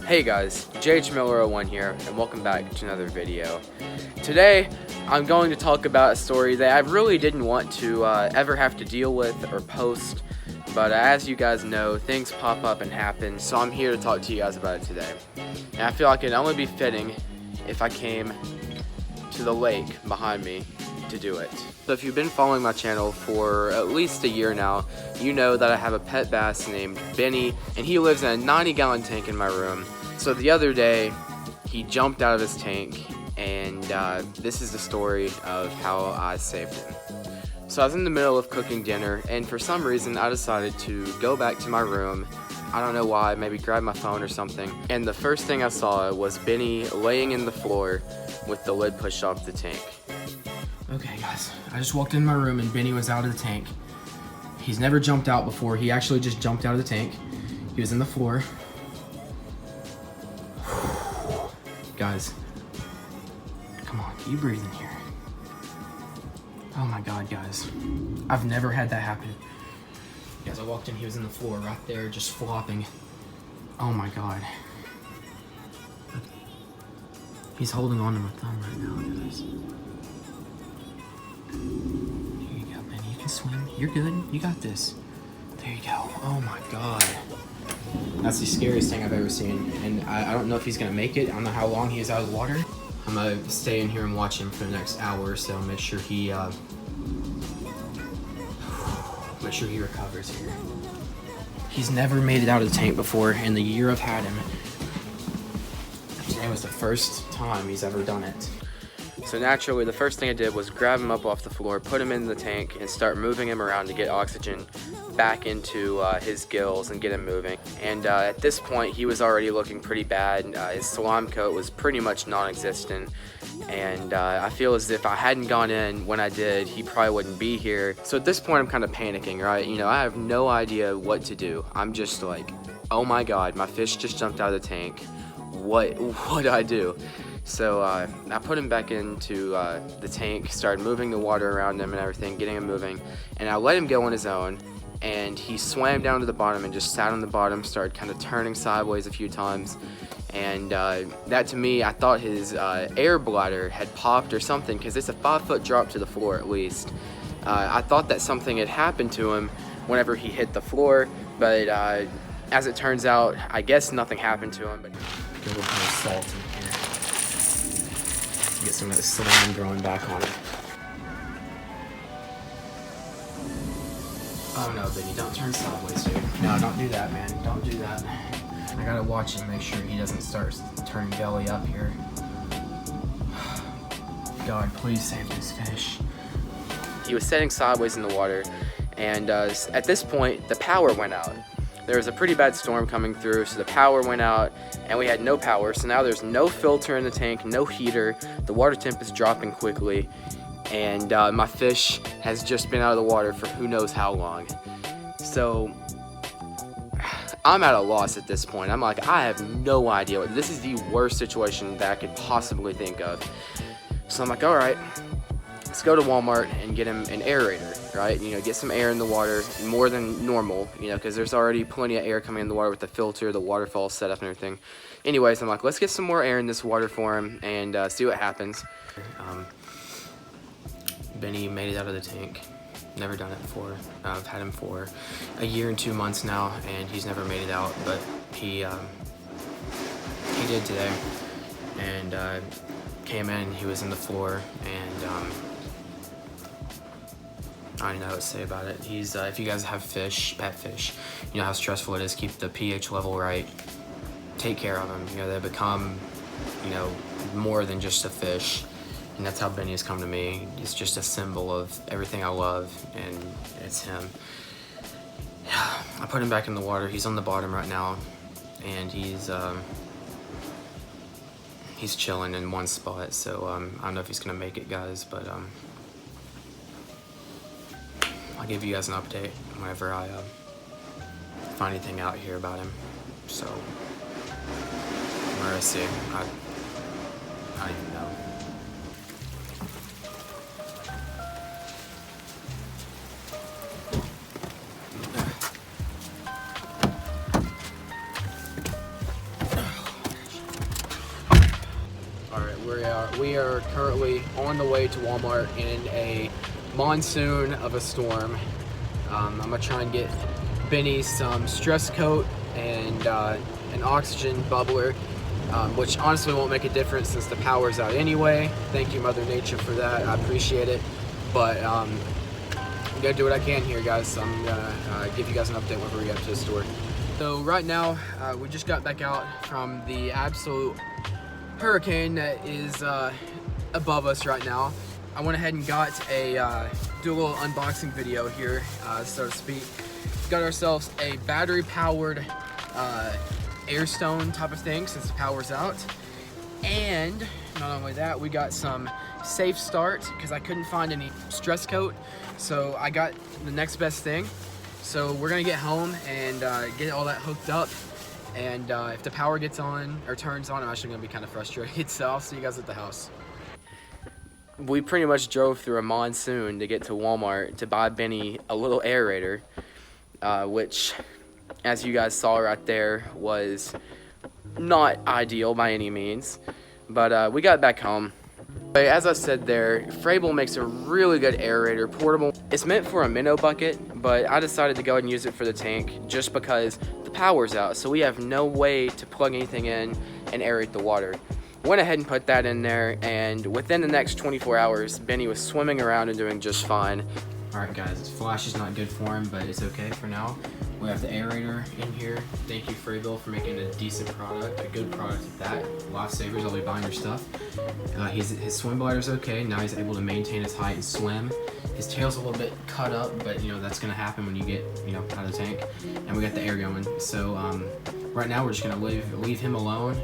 Hey guys, JHMiller01 here, and welcome back to another video. Today, I'm going to talk about a story that I really didn't want to ever have to deal with or post, but as you guys know, things pop up and happen, so I'm here to talk to you guys about it today. And I feel like it'd only be fitting if I came to the lake behind me to do it. So if you've been following my channel for at least a year now, you know that I have a pet bass named Benny, and he lives in a 90-gallon tank in my room. So the other day, he jumped out of his tank, and this is the story of how I saved him. So I was in the middle of cooking dinner, and for some reason I decided to go back to my room. I don't know why, maybe grab my phone or something, and the first thing I saw was Benny laying in the floor with the lid pushed off the tank. Okay guys, I just walked in my room and Benny was out of the tank. He's never jumped out before. He actually just jumped out of the tank. He was in the floor. Guys, come on, you breathe in here. Oh my God, guys. I've never had that happen. Guys, I walked in, he was in the floor right there, just flopping. Oh my God. He's holding on to my thumb right now, guys. Here you go, Benny. You can swim. You're good. You got this. There you go. Oh my God. That's the scariest thing I've ever seen. And I don't know if he's going to make it. I don't know how long he is out of the water. I'm going to stay in here and watch him for the next hour or so. Make sure he recovers here. He's never made it out of the tank before in the year I've had him. Today was the first time he's ever done it. So naturally, the first thing I did was grab him up off the floor, put him in the tank, and start moving him around to get oxygen back into his gills and get him moving. And at this point, he was already looking pretty bad. His slime coat was pretty much non-existent. And I feel as if I hadn't gone in when I did, he probably wouldn't be here. So at this point, I'm kind of panicking, right? You know, I have no idea what to do. I'm just like, oh my God, my fish just jumped out of the tank. What do I do? So I put him back into the tank, started moving the water around him and everything, getting him moving, and I let him go on his own, and he swam down to the bottom and just sat on the bottom, started kind of turning sideways a few times, and that to me, I thought his air bladder had popped or something, because it's a 5-foot drop to the floor at least. I thought that something had happened to him whenever he hit the floor, but as it turns out, I guess nothing happened to him. But get a little bit of salt in here. Get some of the slime growing back on it. Oh no, Benny, don't turn sideways, dude. No, don't do that, man. Don't do that. I gotta watch him, make sure he doesn't start turning belly up here. God, please save this fish. He was setting sideways in the water, and at this point, the power went out. There was a pretty bad storm coming through, so the power went out, and we had no power, so now there's no filter in the tank, no heater, the water temp is dropping quickly, and my fish has just been out of the water for who knows how long. So I'm at a loss at this point. I'm like, I have no idea. This is the worst situation that I could possibly think of. So I'm like, all right, let's go to Walmart and get him an aerator, right? You know, get some air in the water, more than normal, you know, because there's already plenty of air coming in the water with the filter, the waterfall set up and everything. Anyways, I'm like, let's get some more air in this water for him and see what happens. Benny made it out of the tank. Never done it before. I've had him for a year and 2 months now, and he's never made it out, but he did today. And came in, he was in the floor, and I don't know what to say about it. He's, if you guys have fish, pet fish, you know how stressful it is, keep the pH level right, take care of them. You know, they become, you know, more than just a fish. And that's how Benny has come to me. He's just a symbol of everything I love, and it's him. I put him back in the water. He's on the bottom right now, and he's chilling in one spot. So I don't know if he's gonna make it, guys, but I'll give you guys an update whenever I find anything out here about him. So where I see, I don't even know. We are currently on the way to Walmart in a monsoon of a storm. I'm gonna try and get Benny some stress coat and an oxygen bubbler, which honestly won't make a difference since the power's out anyway. Thank you, Mother Nature, for that. I appreciate it. But I'm gonna do what I can here, guys. So I'm gonna give you guys an update whenever we get to the store. So right now, we just got back out from the absolute hurricane that is above us right now. I went ahead and got do a little unboxing video here, so to speak. Got ourselves a battery-powered Airstone type of thing since the power's out. And not only that, we got some Safe Start because I couldn't find any stress coat. So I got the next best thing. So we're gonna get home and get all that hooked up. And if the power gets on or turns on, I'm actually gonna be kind of frustrated. So I'll see you guys at the house. We pretty much drove through a monsoon to get to Walmart to buy Benny a little aerator, which, as you guys saw right there, was not ideal by any means. But we got back home. But as I said there, Frable makes a really good aerator, portable. It's meant for a minnow bucket, but I decided to go ahead and use it for the tank just because the power's out, so we have no way to plug anything in and aerate the water. Went ahead and put that in there, and within the next 24 hours, Benny was swimming around and doing just fine. Alright guys, flash is not good for him, but it's okay for now. We have the aerator in here. Thank you, Frable, for making a decent product, a good product at that. Lifesavers, I'll be buying your stuff. His swim bladder's okay. Now he's able to maintain his height and swim. His tail's a little bit cut up, but you know that's gonna happen when you get out of the tank. And we got the air going. So right now we're just gonna leave him alone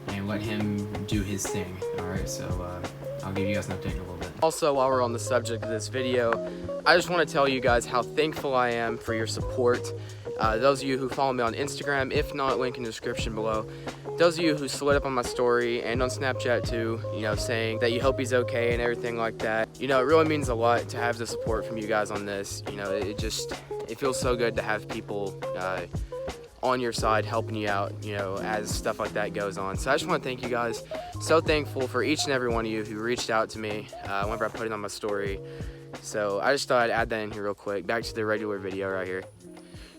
and let him do his thing. All right, so I'll give you guys an update in a little bit. Also, while we're on the subject of this video, I just want to tell you guys how thankful I am for your support. Those of you who follow me on Instagram, if not, link in the description below. Those of you who slid up on my story and on Snapchat too, saying that you hope he's okay and everything like that. It really means a lot to have the support from you guys on this. It feels so good to have people on your side helping you out, as stuff like that goes on. So I just want to thank you guys. So thankful for each and every one of you who reached out to me whenever I put it on my story. So I just thought I'd add that in here real quick. Back to the regular video right here.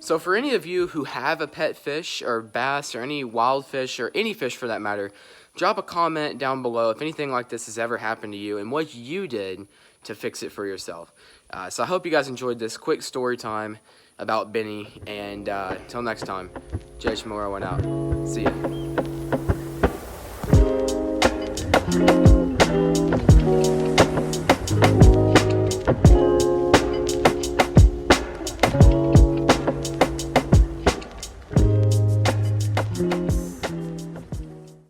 So for any of you who have a pet fish or bass or any wild fish or any fish for that matter, drop a comment down below if anything like this has ever happened to you and what you did to fix it for yourself. So I hope you guys enjoyed this quick story time about Benny, and until next time, Jay Chamorro went out. See ya.